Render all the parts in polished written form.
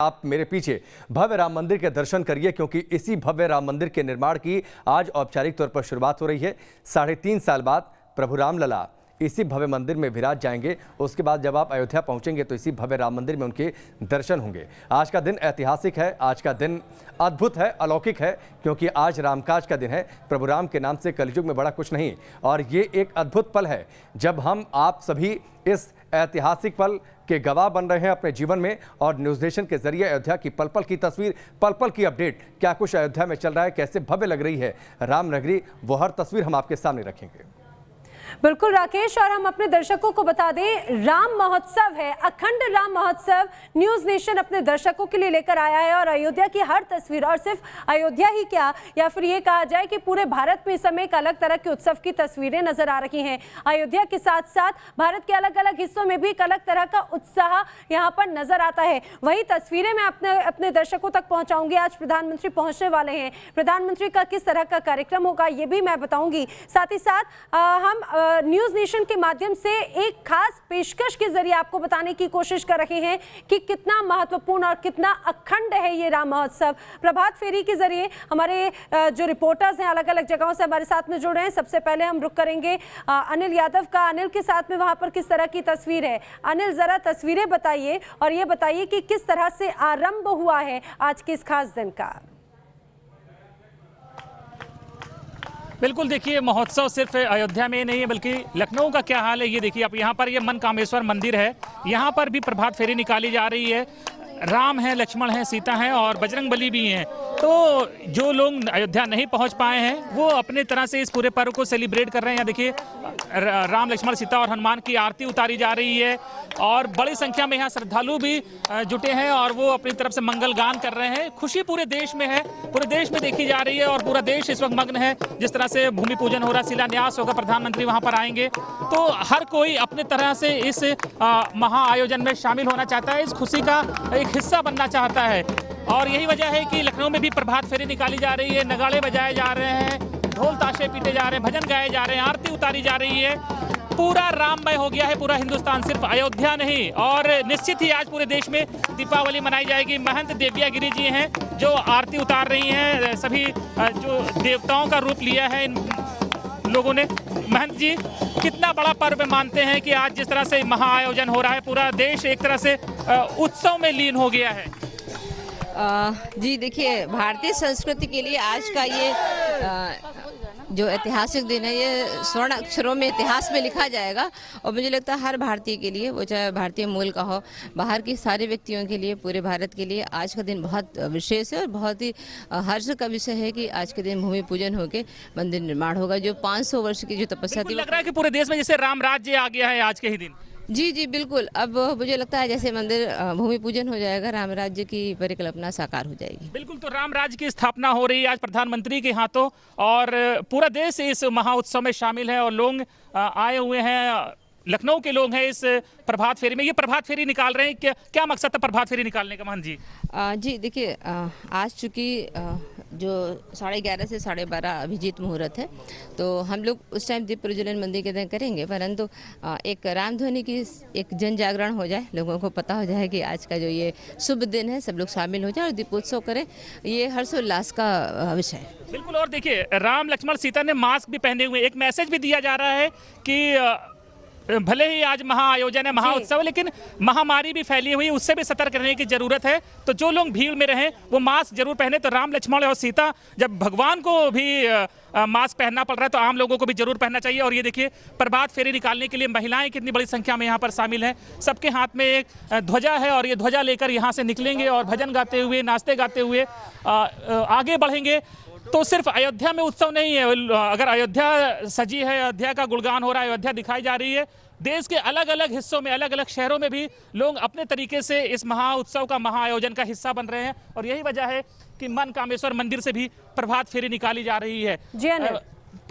आप मेरे पीछे भव्य राम मंदिर के दर्शन करिए, क्योंकि इसी भव्य राम मंदिर के निर्माण की आज औपचारिक तौर पर शुरुआत हो रही है। 3.5 साल बाद प्रभु रामलला इसी भव्य मंदिर में विराज जाएंगे। उसके बाद जब आप अयोध्या पहुंचेंगे तो इसी भव्य राम मंदिर में उनके दर्शन होंगे। आज का दिन ऐतिहासिक है, आज का दिन अद्भुत है, अलौकिक है, क्योंकि आज रामकाज का दिन है। प्रभु राम के नाम से कलयुग में बड़ा कुछ नहीं, और ये एक अद्भुत पल है जब हम आप सभी इस ऐतिहासिक पल के गवाह बन रहे हैं अपने जीवन में। और न्यूज़ नेशन के जरिए अयोध्या की पल पल की तस्वीर, पल पल की अपडेट, क्या कुछ अयोध्या में चल रहा है, कैसे भव्य लग रही है राम नगरी, वो हर तस्वीर हम आपके सामने रखेंगे। बिल्कुल राकेश, और हम अपने दर्शकों को बता दें, राम महोत्सव है, अखंड राम महोत्सव न्यूज़ नेशन अपने दर्शकों के लिए लेकर आया है। और अयोध्या की हर तस्वीर, और सिर्फ अयोध्या ही क्या, या फिर ये कहा जाए कि पूरे भारत में इस समय एक अलग तरह के उत्सव की तस्वीरें नजर आ रही हैं। अयोध्या के साथ साथ भारत के अलग अलग हिस्सों में भी एक अलग तरह का उत्साह यहाँ पर नजर आता है। वही तस्वीरें मैं अपने दर्शकों तक पहुँचाऊंगी। आज प्रधानमंत्री पहुँचने वाले हैं, प्रधानमंत्री का किस तरह का कार्यक्रम होगा ये भी मैं बताऊंगी। साथ ही साथ हम न्यूज़ नेशन के माध्यम से एक खास पेशकश के जरिए आपको बताने की कोशिश कर रहे हैं कि कितना महत्वपूर्ण और कितना अखंड है ये राम महोत्सव। प्रभात फेरी के जरिए हमारे जो रिपोर्टर्स हैं अलग अलग जगहों से हमारे साथ में जुड़ रहे हैं। सबसे पहले हम रुक करेंगे अनिल यादव का। अनिल के साथ में वहां पर किस तरह की तस्वीर है? अनिल, जरा तस्वीरें बताइए और ये बताइए कि किस तरह से आरंभ हुआ है आज के इस खास दिन का। बिल्कुल, देखिए, महोत्सव सिर्फ अयोध्या में नहीं है बल्कि लखनऊ का क्या हाल है ये देखिए आप। यहाँ पर ये मनकामेश्वर मंदिर है, यहाँ पर भी प्रभात फेरी निकाली जा रही है। राम है, लक्ष्मण है, सीता है और बजरंगबली भी हैं। तो जो लोग अयोध्या नहीं पहुँच पाए हैं वो अपने तरह से इस पूरे पर्व को सेलिब्रेट कर रहे हैं। यहाँ देखिए, राम, लक्ष्मण, सीता और हनुमान की आरती उतारी जा रही है और बड़ी संख्या में यहाँ श्रद्धालु भी जुटे हैं और वो अपनी तरफ से मंगल गान कर रहे हैं। खुशी पूरे देश में है, पूरे देश में देखी जा रही है और पूरा देश इस वक्त मग्न है। जिस तरह से भूमि पूजन हो रहा, शिलान्यास होगा, प्रधानमंत्री वहाँ पर आएंगे, तो हर कोई अपने तरह से इस महा आयोजन में शामिल होना चाहता है, इस खुशी का एक हिस्सा बनना चाहता है। और यही वजह है कि लखनऊ में भी प्रभात फेरी निकाली जा रही है, नगाड़े बजाए जा रहे हैं, ढोल ताशे पीटे जा रहे हैं, भजन गाए जा रहे हैं, आरती उतारी जा रही है। पूरा राममय हो गया है पूरा हिंदुस्तान, सिर्फ अयोध्या नहीं। और निश्चित ही आज पूरे देश में दीपावली मनाई जाएगी। महंत देव्या गिरी जी हैं जो आरती उतार रही हैं, सभी जो देवताओं का रूप लिया है इन लोगों ने। महंत जी, कितना बड़ा पर्व मानते हैं कि आज जिस तरह से महा आयोजन हो रहा है, पूरा देश एक तरह से उत्सव में लीन हो गया है? जी देखिए, भारतीय संस्कृति के लिए आज का ये जो ऐतिहासिक दिन है, ये स्वर्ण अक्षरों में इतिहास में लिखा जाएगा। और मुझे लगता है हर भारतीय के लिए, वो चाहे भारतीय मूल का हो, बाहर के सारे व्यक्तियों के लिए, पूरे भारत के लिए आज का दिन बहुत विशेष है और बहुत ही हर्ष का विषय है कि आज के दिन भूमि पूजन होकर मंदिर निर्माण होगा। जो 500 वर्ष की जो तपस्या थी, लग रहा है कि पूरे देश में जैसे राम राज्य आ गया है आज के ही दिन। जी जी बिल्कुल। अब मुझे लगता है जैसे मंदिर भूमि पूजन हो जाएगा, राम राज्य की परिकल्पना साकार हो जाएगी। बिल्कुल, तो राम राज्य की स्थापना हो रही है आज प्रधानमंत्री के हाथों और पूरा देश इस महाउत्सव में शामिल है और लोग आए हुए हैं। लखनऊ के लोग हैं इस प्रभात फेरी में। ये प्रभात फेरी निकाल रहे हैं, क्या मकसद था प्रभात फेरी निकालने का, महंत जी? जी देखिए, आज चूँकि जो 11:30 से 12:30 अभिजीत मुहूर्त है, तो हम लोग उस टाइम दीप प्रज्वलन मंदिर के दिन करेंगे, परंतु एक रामध्वनि की एक जन जागरण हो जाए, लोगों को पता हो जाए कि आज का जो ये शुभ दिन है, सब लोग शामिल हो जाए और दीपोत्सव करें, ये हर्षोल्लास का विषय है। बिल्कुल, और देखिए, राम, लक्ष्मण, सीता ने मास्क भी पहने हुए, एक मैसेज भी दिया जा रहा है कि भले ही आज महा आयोजन है, महा उत्सव, लेकिन महामारी भी फैली हुई, उससे भी सतर्क रहने की जरूरत है। तो जो लोग भीड़ में रहें वो मास्क जरूर पहने। तो राम, लक्ष्मण और सीता, जब भगवान को भी मास्क पहनना पड़ रहा है तो आम लोगों को भी जरूर पहनना चाहिए। और ये देखिए, प्रभात फेरी निकालने के लिए महिलाएं कितनी बड़ी संख्या में यहाँ पर शामिल हैं। सबके हाथ में एक ध्वजा है और ये ध्वजा लेकर यहाँ से निकलेंगे और भजन गाते हुए, नाचते गाते हुए आगे बढ़ेंगे। तो सिर्फ अयोध्या में उत्सव नहीं है, अगर अयोध्या सजी है, अयोध्या का गुणगान हो रहा है, अयोध्या दिखाई जा रही है, देश के अलग अलग हिस्सों में, अलग अलग शहरों में भी लोग अपने तरीके से इस महा उत्सव का, महा आयोजन का हिस्सा बन रहे हैं। और यही वजह है कि मनकामेश्वर मंदिर से भी प्रभात फेरी निकाली जा रही है।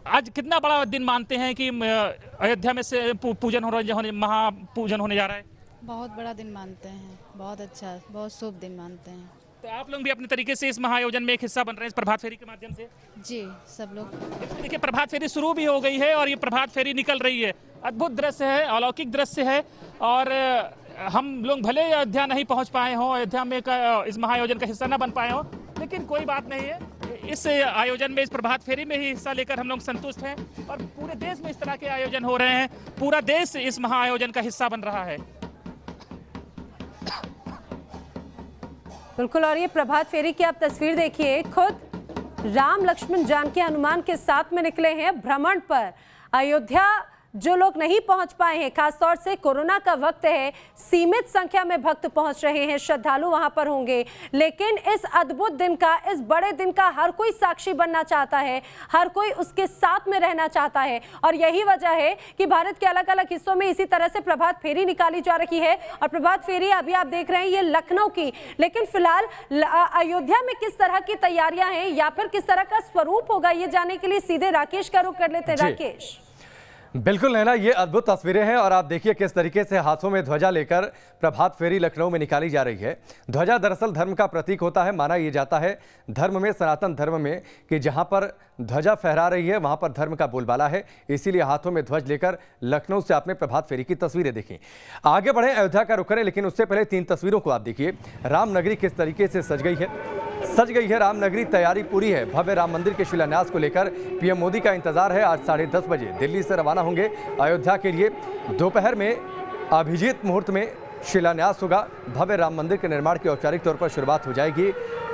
आज कितना बड़ा दिन मानते हैं कि अयोध्या में से पूजन हो रहा है, महापूजन होने जा रहा है? बहुत बड़ा दिन मानते हैं, बहुत अच्छा, बहुत शुभ दिन मानते हैं। तो आप लोग भी अपने तरीके से इस महाआयोजन में एक हिस्सा बन रहे हैं इस प्रभात फेरी के माध्यम से? जी, सब लोग। देखिए, प्रभात फेरी शुरू भी हो गई है और ये प्रभात फेरी निकल रही है। अद्भुत दृश्य है, अलौकिक दृश्य है और हम लोग भले अयोध्या नहीं पहुंच पाए हों, अयोध्या में इस महाआयोजन का हिस्सा न बन पाए हों, लेकिन कोई बात नहीं है। इस आयोजन में, इस प्रभात फेरी में ही हिस्सा लेकर हम लोग संतुष्ट हैं और पूरे देश में इस तरह के आयोजन हो रहे हैं। पूरा देश इस महाआयोजन का हिस्सा बन रहा है। बिल्कुल, और ये प्रभात फेरी की आप तस्वीर देखिए, खुद राम लक्ष्मण जानकी हनुमान के साथ में निकले हैं भ्रमण पर। अयोध्या जो लोग नहीं पहुंच पाए हैं, खासतौर से कोरोना का वक्त है, सीमित संख्या में भक्त पहुंच रहे हैं, श्रद्धालु वहां पर होंगे, लेकिन इस अद्भुत दिन का, इस बड़े दिन का हर कोई साक्षी बनना चाहता है, हर कोई उसके साथ में रहना चाहता है। और यही वजह है कि भारत के अलग अलग हिस्सों में इसी तरह से प्रभात फेरी निकाली जा रही है। और प्रभात फेरी अभी आप देख रहे हैं ये लखनऊ की, लेकिन फिलहाल अयोध्या में किस तरह की तैयारियां हैं या फिर किस तरह का स्वरूप होगा, ये जानने के लिए सीधे राकेश का रुख कर लेते हैं। राकेश। बिल्कुल नैना, ये अद्भुत तस्वीरें हैं और आप देखिए किस तरीके से हाथों में ध्वजा लेकर प्रभात फेरी लखनऊ में निकाली जा रही है। ध्वजा दरअसल धर्म का प्रतीक होता है। माना यह जाता है धर्म में, सनातन धर्म में, कि जहां पर ध्वजा फहरा रही है वहां पर धर्म का बोलबाला है। इसीलिए हाथों में ध्वज लेकर लखनऊ से आपने प्रभात फेरी की तस्वीरें देखी। आगे बढ़े, अयोध्या का रुख करें, लेकिन उससे पहले 3 तस्वीरों को आप देखिए। रामनगरी किस तरीके से सज गई है रामनगरी, तैयारी पूरी है। भव्य राम मंदिर के शिलान्यास को लेकर पीएम मोदी का इंतजार है। आज 10:30 बजे दिल्ली से रवाना होंगे अयोध्या के लिए। दोपहर में अभिजीत मुहूर्त में शिलान्यास होगा। भव्य राम मंदिर के निर्माण की औपचारिक तौर पर शुरुआत हो जाएगी।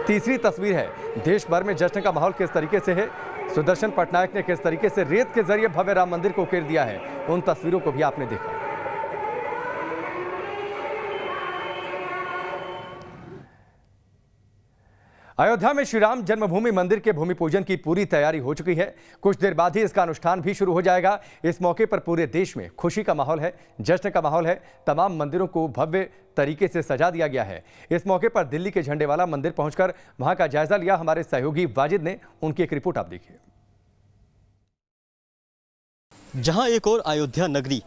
तीसरी तस्वीर है, देश भर में जश्न का माहौल किस तरीके से है। सुदर्शन पटनायक ने किस तरीके से रेत के जरिए भव्य राम मंदिर को उकेर दिया है, उन तस्वीरों को भी आपने देखा। अयोध्या में श्री राम जन्मभूमि मंदिर के भूमि पूजन की पूरी तैयारी हो चुकी है। कुछ देर बाद ही इसका अनुष्ठान भी शुरू हो जाएगा। इस मौके पर पूरे देश में खुशी का माहौल है, जश्न का माहौल है। तमाम मंदिरों को भव्य तरीके से सजा दिया गया है। इस मौके पर दिल्ली के झंडेवाला मंदिर पहुंचकर वहां का जायजा लिया हमारे सहयोगी वाजिद ने। उनकी एक रिपोर्ट आप देखिए। जहां एक और अयोध्या नगरी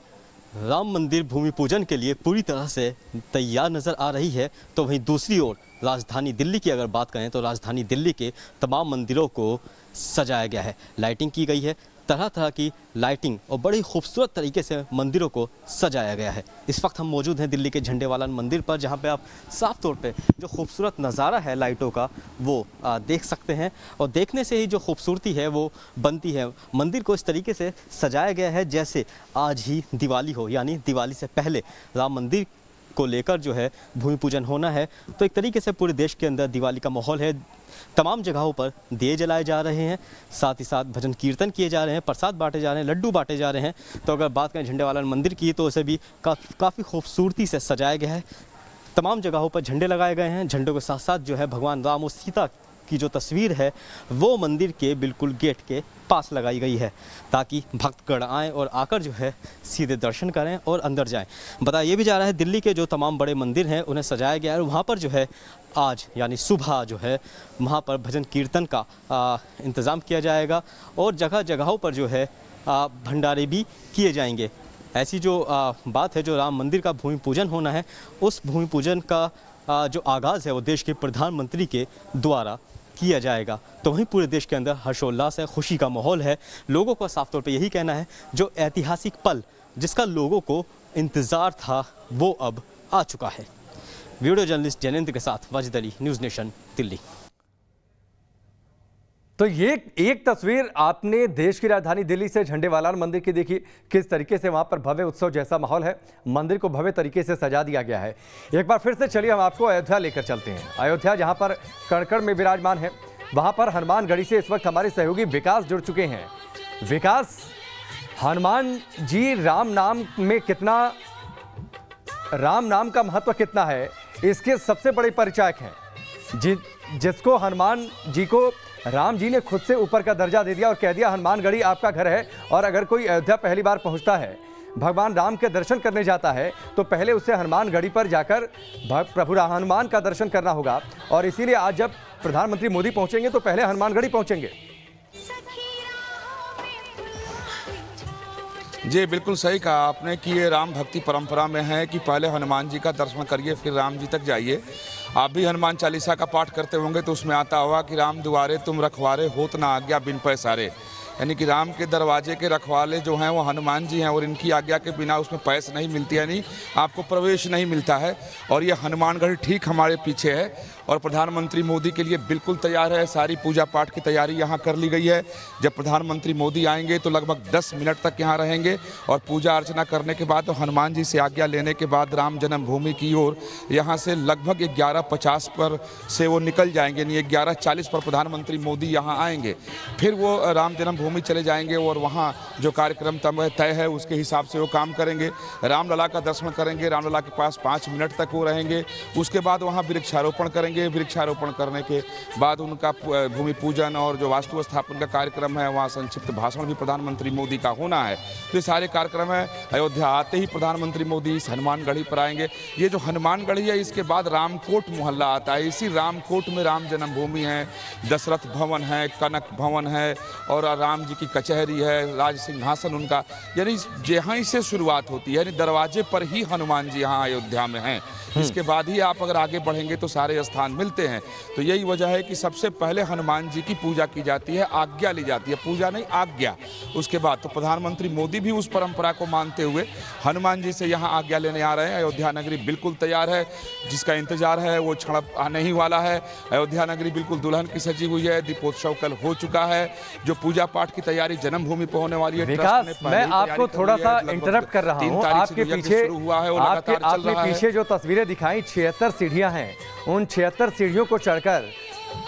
राम मंदिर भूमि पूजन के लिए पूरी तरह से तैयार नजर आ रही है, तो वहीं दूसरी ओर राजधानी दिल्ली की अगर बात करें तो राजधानी दिल्ली के तमाम मंदिरों को सजाया गया है, लाइटिंग की गई है। तरह तरह की लाइटिंग और बड़ी खूबसूरत तरीके से मंदिरों को सजाया गया है। इस वक्त हम मौजूद हैं दिल्ली के झंडेवाला मंदिर पर, जहां पे आप साफ तौर पे जो खूबसूरत नज़ारा है लाइटों का वो देख सकते हैं। और देखने से ही जो खूबसूरती है वो बनती है। मंदिर को इस तरीके से सजाया गया है जैसे आज ही दिवाली हो, यानी दिवाली से पहले राम मंदिर को लेकर जो है भूमि पूजन होना है। तो एक तरीके से पूरे देश के अंदर दिवाली का माहौल है। तमाम जगहों पर दिए जलाए जा रहे हैं, साथ ही साथ भजन कीर्तन किए जा रहे हैं, प्रसाद बांटे जा रहे हैं, लड्डू बांटे जा रहे हैं। तो अगर बात करें झंडेवाला मंदिर की तो उसे भी काफ़ी खूबसूरती से सजाया गया है। तमाम जगहों पर झंडे लगाए गए हैं। झंडों के साथ साथ जो है भगवान राम और सीता की जो तस्वीर है वो मंदिर के बिल्कुल गेट के पास लगाई गई है, ताकि भक्तगण आएँ और आकर जो है सीधे दर्शन करें और अंदर जाएं। बताया ये भी जा रहा है दिल्ली के जो तमाम बड़े मंदिर हैं उन्हें सजाया गया है। और वहाँ पर जो है आज यानी सुबह जो है वहाँ पर भजन कीर्तन का इंतज़ाम किया जाएगा और जगह जगहों पर जो है भंडारे भी किए जाएंगे। ऐसी जो बात है, जो राम मंदिर का भूमि पूजन होना है, उस भूमि पूजन का जो आगाज़ है वो देश के प्रधानमंत्री के द्वारा किया जाएगा। तो वहीं पूरे देश के अंदर हर्षोल्लास है, खुशी का माहौल है। लोगों का साफ तौर पे यही कहना है, जो ऐतिहासिक पल जिसका लोगों को इंतज़ार था वो अब आ चुका है। वीडियो जर्नलिस्ट जैनेंद्र के साथ वाजिद अली, न्यूज़ नेशन, दिल्ली। तो ये एक तस्वीर आपने देश की राजधानी दिल्ली से झंडेवाला मंदिर की देखी, किस तरीके से वहां पर भव्य उत्सव जैसा माहौल है। मंदिर को भव्य तरीके से सजा दिया गया है। एक बार फिर से चलिए हम आपको अयोध्या लेकर चलते हैं। अयोध्या जहां पर कण-कण में विराजमान है, वहां पर हनुमानगढ़ी से इस वक्त हमारे सहयोगी विकास जुड़ चुके हैं। विकास, हनुमान जी राम नाम का महत्व कितना है, इसके सबसे बड़े परिचायक हैं, जिसको हनुमान जी को राम जी ने खुद से ऊपर का दर्जा दे दिया और कह दिया हनुमानगढ़ी आपका घर है। और अगर कोई अयोध्या पहली बार पहुंचता है, भगवान राम के दर्शन करने जाता है, तो पहले उसे हनुमानगढ़ी पर जाकर प्रभु हनुमान का दर्शन करना होगा। और इसीलिए आज जब प्रधानमंत्री मोदी पहुंचेंगे तो पहले हनुमानगढ़ी पहुंचेंगे। जी बिल्कुल सही कहा आपने कि ये राम भक्ति परंपरा में है कि पहले हनुमान जी का दर्शन करिए फिर राम जी तक जाइए। आप भी हनुमान चालीसा का पाठ करते होंगे तो उसमें आता होगा कि राम दुआरे तुम रखवारे, होत ना आज्ञा बिन पैसारे। यानी कि राम के दरवाजे के रखवाले जो हैं वो हनुमान जी हैं और इनकी आज्ञा के बिना उसमें पैस नहीं मिलती, यानी आपको प्रवेश नहीं मिलता है। और ये हनुमानगढ़ी ठीक हमारे पीछे है और प्रधानमंत्री मोदी के लिए बिल्कुल तैयार है। सारी पूजा पाठ की तैयारी यहाँ कर ली गई है। जब प्रधानमंत्री मोदी आएंगे तो लगभग 10 मिनट तक यहाँ रहेंगे और पूजा अर्चना करने के बाद तो हनुमान जी से आज्ञा लेने के बाद राम जन्मभूमि की ओर यहाँ से लगभग 11:50 पर से वो निकल जाएंगे, यानी 11:40 पर प्रधानमंत्री मोदी यहाँ आएंगे। फिर वो राम जन्मभूमि चले जाएंगे और वहाँ जो कार्यक्रम तय है उसके हिसाब से वो काम करेंगे। रामलला का दर्शन करेंगे, रामलला के पास 5 मिनट तक वो रहेंगे। उसके बाद वहाँ वृक्षारोपण करेंगे। वृक्षारोपण करने के बाद उनका भूमि पूजन और जो वास्तु स्थापन का कार्यक्रम है वहाँ संक्षिप्त भाषण भी प्रधानमंत्री मोदी का होना है। तो ये सारे कार्यक्रम है। अयोध्या आते ही प्रधानमंत्री मोदी इस हनुमानगढ़ी पर आएंगे। ये जो हनुमानगढ़ी है इसके बाद रामकोट मोहल्ला आता है। इसी रामकोट में राम जन्मभूमि है, दशरथ भवन है, कनक भवन है और राम जी की कचहरी है, राज सिंहासन उनका, यानी जहाँ से शुरुआत होती है, यानी दरवाजे पर ही हनुमान जी यहाँ अयोध्या में हैं। इसके बाद ही आप अगर आगे बढ़ेंगे तो सारे स्थान मिलते हैं। तो यही वजह है कि सबसे पहले हनुमान जी की पूजा की जाती है, आज्ञा ली जाती है, पूजा नहीं आज्ञा। उसके बाद तो प्रधानमंत्री मोदी भी उस परंपरा को मानते हुए हनुमान जी से यहाँ आज्ञा लेने आ रहे हैं। अयोध्या नगरी बिल्कुल तैयार है, जिसका इंतजार है वो क्षण आने ही वाला है। अयोध्या नगरी बिल्कुल दुल्हन की सजी हुई है। दीपोत्सव कल हो चुका है। जो पूजा पाठ की तैयारी जन्मभूमि पर होने वाली है। विकास, मैं आपको थोड़ा सा इंटरप्ट कर रहा हूँ। आपके पीछे जो तस्वीरें दिखाई 76 सीढ़ियां हैं, उन 76 सीढ़ियों को चढ़कर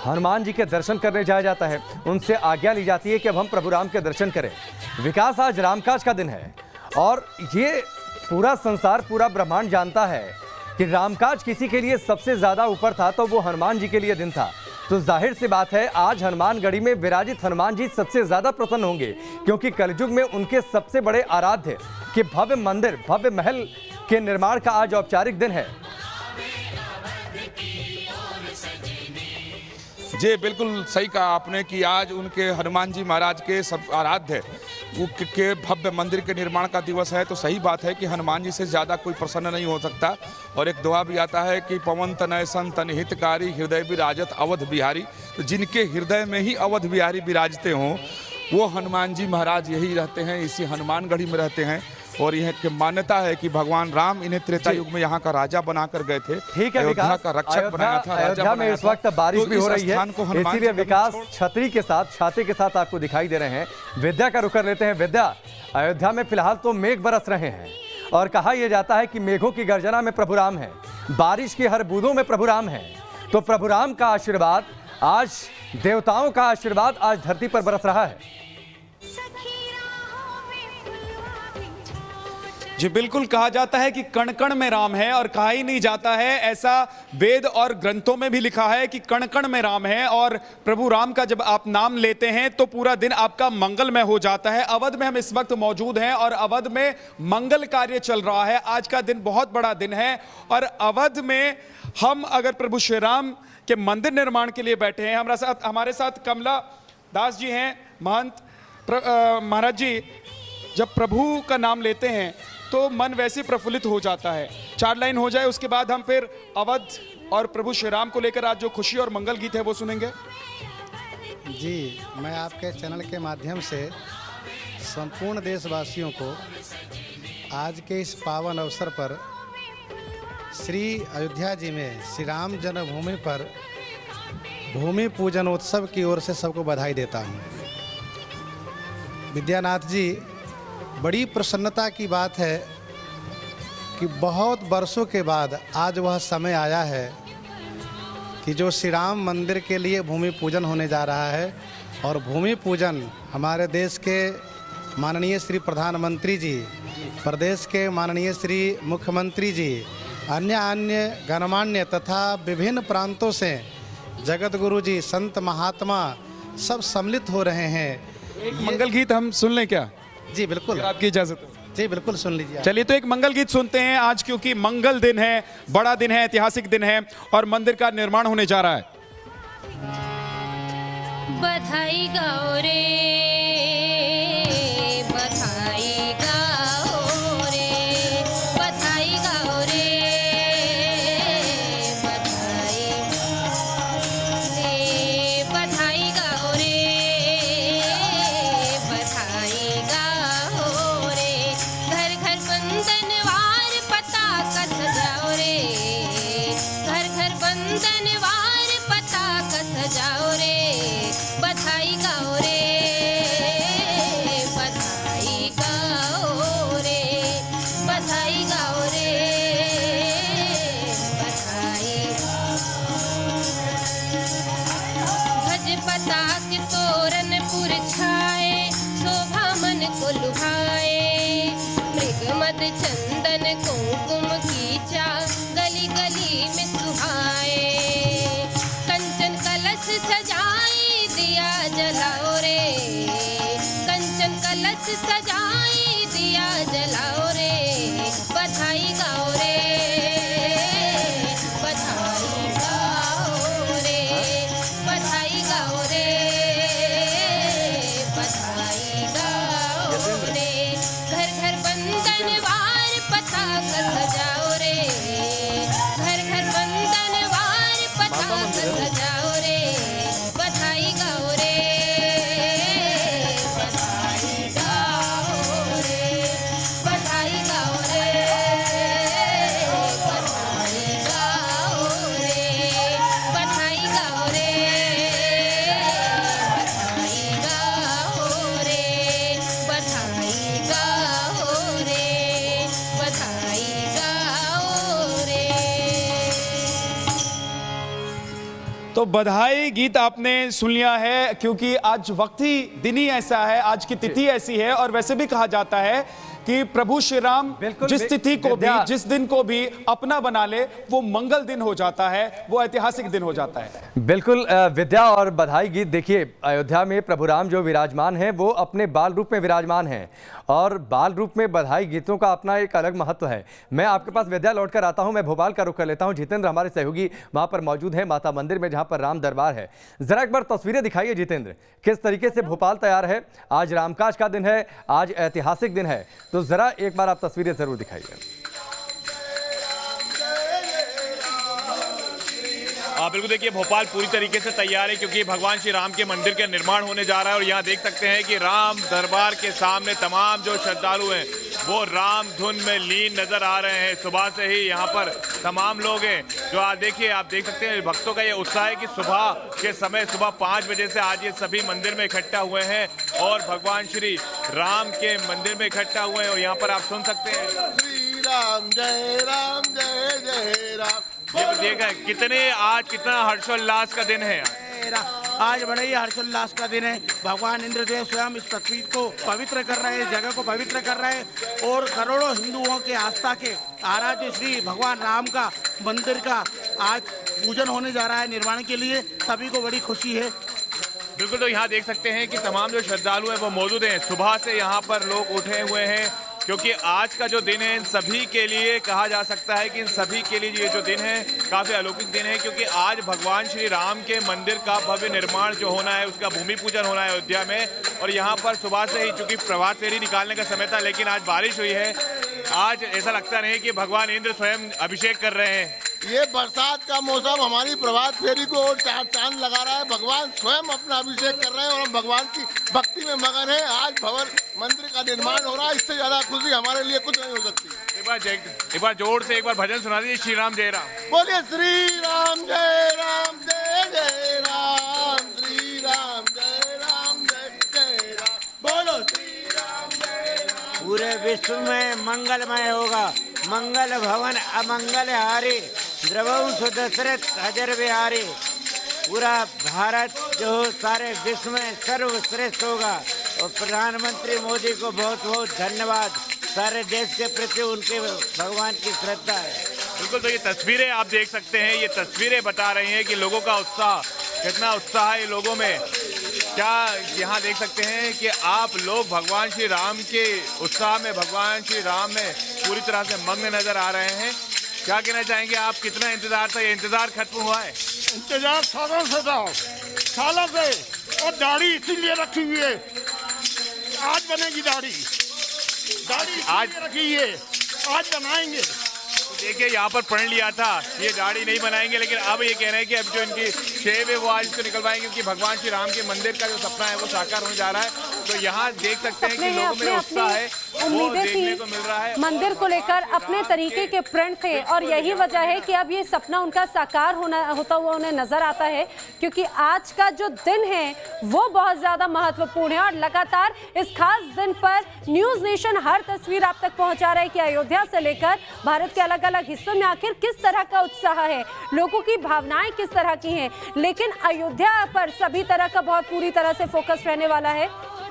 हनुमान जी के दर्शन करने जाया जाता है। उनसे आज्ञा ली जाती है कि अब हम प्रभु राम के दर्शन करें। विकास, आज रामकाज का दिन है और ये पूरा संसार, पूरा ब्रह्मांड जानता है कि रामकाज किसी के लिए सबसे ज्यादा ऊपर था तो वो हनुमान जी के लिए दिन था। तो जाहिर सी बात है आज हनुमानगढ़ी में विराजित हनुमान जी सबसे ज्यादा प्रसन्न होंगे, क्योंकि कलयुग में उनके सबसे बड़े आराध्य के भव्य मंदिर, भव्य महल के निर्माण का आज औपचारिक दिन है। जी बिल्कुल सही कहा आपने कि आज उनके हनुमान जी महाराज के सब आराध्य के भव्य मंदिर के निर्माण का दिवस है। तो सही बात है कि हनुमान जी से ज़्यादा कोई प्रसन्न नहीं हो सकता। और एक दुआ भी आता है कि पवन तनय सन तन हितकारी हृदय विराजत अवध बिहारी। तो जिनके हृदय में ही अवध बिहारी विराजते हों वो हनुमान जी महाराज यही रहते हैं, इसी हनुमानगढ़ी में रहते हैं। और यह की मान्यता है कि भगवान राम इन्हें त्रेता युग में यहाँ का राजा बनाकर गए थे। ठीक है विकास, का रक्षक बनाया था, अयोध्या में इस वक्त बारिश भी हो रही है, इसीलिए विकास छतरी के साथ, छाते के साथ आपको दिखाई दे रहे हैं। विद्या का रुख कर लेते हैं। विद्या, अयोध्या में फिलहाल तो मेघ बरस रहे हैं और कहा यह जाता है कि मेघों की गर्जना में प्रभु राम है, बारिश की हर बूंदों में प्रभु राम है। तो प्रभु राम का आशीर्वाद आज, देवताओं का आशीर्वाद आज धरती पर बरस रहा है। जी बिल्कुल, कहा जाता है कि कण कण में राम है और कहा ही नहीं जाता है, ऐसा वेद और ग्रंथों में भी लिखा है कि कण कण में राम है। और प्रभु राम का जब आप नाम लेते हैं तो पूरा दिन आपका मंगलमय हो जाता है। अवध में हम इस वक्त मौजूद हैं और अवध में मंगल कार्य चल रहा है। आज का दिन बहुत बड़ा दिन है और अवध में हम अगर प्रभु श्री राम के मंदिर निर्माण के लिए बैठे हैं। हमारे साथ कमला दास जी हैं, महंत महाराज जी। जब प्रभु का नाम लेते हैं तो मन वैसे प्रफुल्लित हो जाता है। 4 लाइन हो जाए उसके बाद हम फिर अवध और प्रभु श्री राम को लेकर आज जो खुशी और मंगल गीत है वो सुनेंगे। जी, मैं आपके चैनल के माध्यम से संपूर्ण देशवासियों को आज के इस पावन अवसर पर श्री अयोध्या जी में श्री राम जन्मभूमि पर भूमि पूजनोत्सव की ओर से सबको बधाई देता हूँ। विद्यानाथ जी, बड़ी प्रसन्नता की बात है कि बहुत वर्षों के बाद आज वह समय आया है कि जो श्री राम मंदिर के लिए भूमि पूजन होने जा रहा है। और भूमि पूजन हमारे देश के माननीय श्री प्रधानमंत्री जी, प्रदेश के माननीय श्री मुख्यमंत्री जी, अन्य गणमान्य तथा विभिन्न प्रांतों से जगत गुरु जी, संत महात्मा सब सम्मिलित हो रहे हैं। मंगल गीत हम सुन लें क्या? जी बिल्कुल, आपकी इजाजत है। जी बिल्कुल, सुन लीजिए। चलिए तो एक मंगल गीत सुनते हैं आज, क्योंकि मंगल दिन है, बड़ा दिन है, ऐतिहासिक दिन है और मंदिर का निर्माण होने जा रहा है। बधाई गाओ रे, बधाई गाओ रे, बधाई गाओ रे, बधाई गाओ रे, चंदन कुमकुम की चाह गली गली में सुहाए। कंचन कलश सजाई दिया जलाओ रे, कंचन कलश सजाई दिया जलाओ रे, बधाई गाओ रे, बधाई गाओ रे, बधाई गाओ रे, बधाई गाओ रे। घर घर बंधनवार पताका सजाओ रे, घर घर बंधनवार पताका सजाओ रे, बधाई गाओ रे, बधाई गाओ रे, बधाई गाओ रे, बधाई गाओ रे, बधाई गाओ रे, बधाई गाओ रे, बधाई गाओ रे, बधाई गाओ रे। तो बधाई गीत आपने सुन लिया है, क्योंकि आज वक्त ही दिन ही ऐसा है, आज की तिथि ऐसी है। और वैसे भी कहा जाता है कि प्रभु श्री राम जिस तिथि को भी, जिस दिन को भी अपना बना ले, वो मंगल दिन हो जाता है, वो ऐतिहासिक दिन हो जाता है। बिल्कुल विद्या और बधाई गीत। देखिए, अयोध्या में प्रभु राम जो विराजमान हैं वो अपने बाल रूप में विराजमान हैं, और बाल रूप में बधाई गीतों का अपना एक अलग महत्व है। मैं आपके पास विद्या लौट कर आता हूं, मैं भोपाल का रुख कर लेता हूं। जितेंद्र हमारे सहयोगी वहां पर मौजूद हैं, माता मंदिर में, जहां पर राम दरबार है। जरा एक बार तस्वीरें दिखाइए जितेंद्र, किस तरीके से भोपाल तैयार है। आज रामकाज का दिन है, आज ऐतिहासिक दिन है, तो जरा एक बार आप तस्वीरें जरूर दिखाइए। बिल्कुल, देखिए भोपाल पूरी तरीके से तैयार है, क्योंकि भगवान श्री राम के मंदिर का निर्माण होने जा रहा है। और यहाँ देख सकते हैं कि राम दरबार के सामने तमाम जो श्रद्धालु हैं वो राम धुन में लीन नजर आ रहे हैं। सुबह से ही यहाँ पर तमाम लोग हैं जो आज देखिए, आप देख सकते हैं भक्तों का ये उत्साह है कि सुबह के समय, सुबह 5 बजे से आज ये सभी मंदिर में इकट्ठा हुए हैं और भगवान श्री राम के मंदिर में इकट्ठा हुए हैं। और यहाँ पर आप सुन सकते हैं श्री राम जय राम जय जय राम। ये देखा कितना हर्षोल्लास का दिन है। आज बड़ा ही हर्षोल्लास का दिन है। भगवान इंद्रदेव स्वयं इस पृथ्वी को पवित्र कर रहे हैं, इस जगह को पवित्र कर रहे हैं, और करोड़ों हिंदुओं के आस्था के आराध्य श्री भगवान राम का मंदिर का आज पूजन होने जा रहा है निर्माण के लिए। सभी को बड़ी खुशी है। बिल्कुल, तो यहाँ देख सकते हैं कि तमाम जो श्रद्धालु हैं वो मौजूद हैं। सुबह से यहाँ पर लोग उठे हुए हैं, क्योंकि आज का जो दिन है इन सभी के लिए कहा जा सकता है कि इन सभी के लिए ये जो दिन है काफी अलौकिक दिन है, क्योंकि आज भगवान श्री राम के मंदिर का भव्य निर्माण जो होना है, उसका भूमि पूजन होना है अयोध्या में। और यहाँ पर सुबह से ही, चूंकि प्रभात फेरी निकालने का समय था, लेकिन आज बारिश हुई है। आज ऐसा लगता नहीं कि भगवान इंद्र स्वयं अभिषेक कर रहे हैं। ये बरसात का मौसम हमारी प्रभात फेरी को और चांद लगा रहा है। भगवान स्वयं अपना अभिषेक कर रहे हैं और हम भगवान की भक्ति में मगन है। आज भवन मंदिर का निर्माण हो रहा है, इससे ज्यादा खुशी हमारे लिए कुछ नहीं हो सकती। एक बार जोर से एक बार भजन सुना दीजिए, श्री राम जय राम। बोलिए श्री राम जय राम जय जय राम, श्री राम जय राम जय जय राम, बोलो श्री राम जय राम। पूरे विश्व में मंगलमय होगा। मंगल भवन अमंगल हारी, द्रवंश दशरथ अजर बिहारी। पूरा भारत जो सारे विश्व में सर्वश्रेष्ठ होगा। और प्रधानमंत्री मोदी को बहुत बहुत धन्यवाद। सारे देश के प्रति उनके भगवान की श्रद्धा है। बिल्कुल, तो ये तस्वीरें आप देख सकते हैं, ये तस्वीरें बता रही हैं कि लोगों का उत्साह, कितना उत्साह है लोगों में। क्या यहाँ देख सकते हैं कि आप लोग भगवान श्री राम के उत्साह में, भगवान श्री राम में पूरी तरह से मग्न नजर आ रहे हैं। क्या कहना चाहेंगे आप, कितना इंतजार था, ये इंतजार खत्म हुआ है? इंतजार सालों से था, सालों से, और दाढ़ी इसीलिए रखी हुई है। आज बनेगी दाढ़ी आज रखी है, आज बनाएंगे। देखिए यहाँ पर पढ़ लिया था ये दाढ़ी नहीं बनाएंगे, लेकिन अब ये कह रहे हैं कि अब जो इनकी शेव है वो आज इसको निकलवाएंगे, क्योंकि भगवान श्री राम के मंदिर का जो सपना है वो साकार होने जा रहा है। तो यहाँ देख सकते हैं कि लोगों में उत्साह है, वो देखने को मिल रहा है। मंदिर को लेकर अपने तरीके के प्रण थे, और यही वजह है कि अब ये सपना उनका साकार होता हुआ उन्हें नजर आता है, क्योंकि आज का जो दिन है वो बहुत ज्यादा महत्वपूर्ण है। और लगातार इस खास दिन पर न्यूज नेशन हर तस्वीर आप तक पहुंचा रहा है कि अयोध्या से लेकर भारत के अलग अलग हिस्सों में आखिर किस तरह का उत्साह है, लोगों की भावनाएं किस तरह की हैं। लेकिन अयोध्या पर सभी तरह का बहुत पूरी तरह से फोकस रहने वाला है।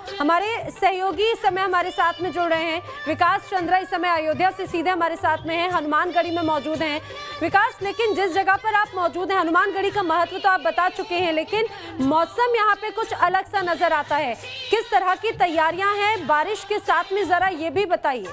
हमारे सहयोगी इस समय हमारे साथ में जुड़ रहे हैं। विकास चंद्रा इस समय अयोध्या से सीधे हमारे साथ में है, हनुमानगढ़ी में मौजूद हैं। विकास, लेकिन जिस जगह पर आप मौजूद हैं, हनुमानगढ़ी का महत्व तो आप बता चुके हैं, लेकिन मौसम यहाँ पे कुछ अलग सा नजर आता है। किस तरह की तैयारियां हैं बारिश के साथ में, जरा ये भी बताइए।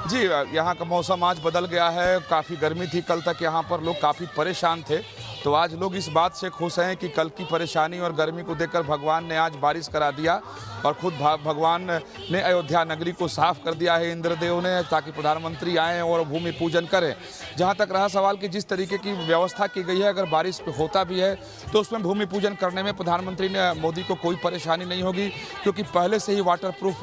जी, यहाँ का मौसम आज बदल गया है। काफ़ी गर्मी थी कल तक, यहाँ पर लोग काफ़ी परेशान थे, तो आज लोग इस बात से खुश हैं कि कल की परेशानी और गर्मी को देखकर भगवान ने आज बारिश करा दिया और खुद भगवान ने अयोध्या नगरी को साफ कर दिया है इंद्रदेव ने, ताकि प्रधानमंत्री आएँ और भूमि पूजन करें। जहाँ तक रहा सवाल कि जिस तरीके की व्यवस्था की गई है, अगर बारिश होता भी है तो उसमें भूमि पूजन करने में प्रधानमंत्री मोदी को कोई परेशानी नहीं होगी, क्योंकि पहले से ही वाटर प्रूफ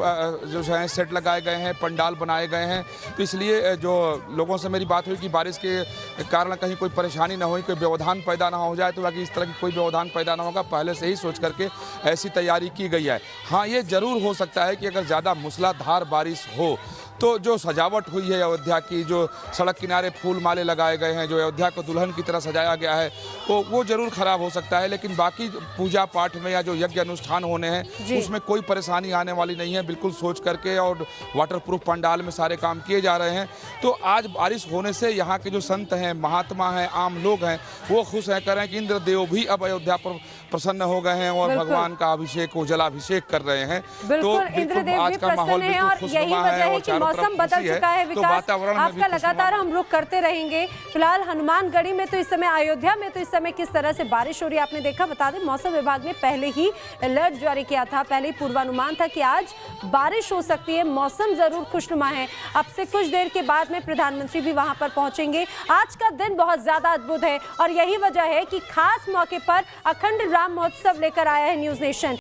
जो है सेट लगाए गए हैं, पंडाल बनाए गए हैं। तो इसलिए जो लोगों से मेरी बात हुई कि बारिश के कारण कहीं कोई परेशानी ना हो, कोई व्यवधान पैदा ना हो जाए, तो बाकी इस तरह की कोई व्यवधान पैदा ना होगा, पहले से ही सोच करके ऐसी तैयारी की गई है। हाँ, ये जरूर हो सकता है कि अगर ज़्यादा मूसलाधार बारिश हो तो जो सजावट हुई है अयोध्या की, जो सड़क किनारे फूल माले लगाए गए हैं, जो अयोध्या को दुल्हन की तरह सजाया गया है, वो जरूर खराब हो सकता है। लेकिन बाकी पूजा पाठ में या जो यज्ञ अनुष्ठान होने हैं उसमें कोई परेशानी आने वाली नहीं है। बिल्कुल सोच करके और वाटरप्रूफ पंडाल में सारे काम किए जा रहे हैं। तो आज बारिश होने से यहाँ के जो संत हैं, महात्मा हैं, आम लोग हैं, वो खुश हैं, करें कि इंद्रदेव भी अब अयोध्या पर प्रसन्न हो गए हैं और भगवान का अभिषेक को जलाभिषेक कर रहे हैं। तो इंद्रदेव भी प्रसन्न है और यही वजह है कि मौसम बदल चुका है। विकास, आपका लगातार हम रुख करते रहेंगे। फिलहाल हनुमानगढ़ी में तो इस समय, अयोध्या में तो इस समय किस तरह से बारिश हो रही है आपने देखा। बता दें, मौसम विभाग ने पहले ही अलर्ट जारी किया था, पहले ही पूर्वानुमान था कि आज बारिश हो सकती है। मौसम जरूर खुशनुमा है। अब से कुछ देर के बाद में प्रधानमंत्री भी वहां पर पहुंचेंगे। आज का दिन बहुत ज्यादा अद्भुत है और यही वजह है कि खास मौके पर अखंड राम महोत्सव लेकर आया है न्यूज नेशन।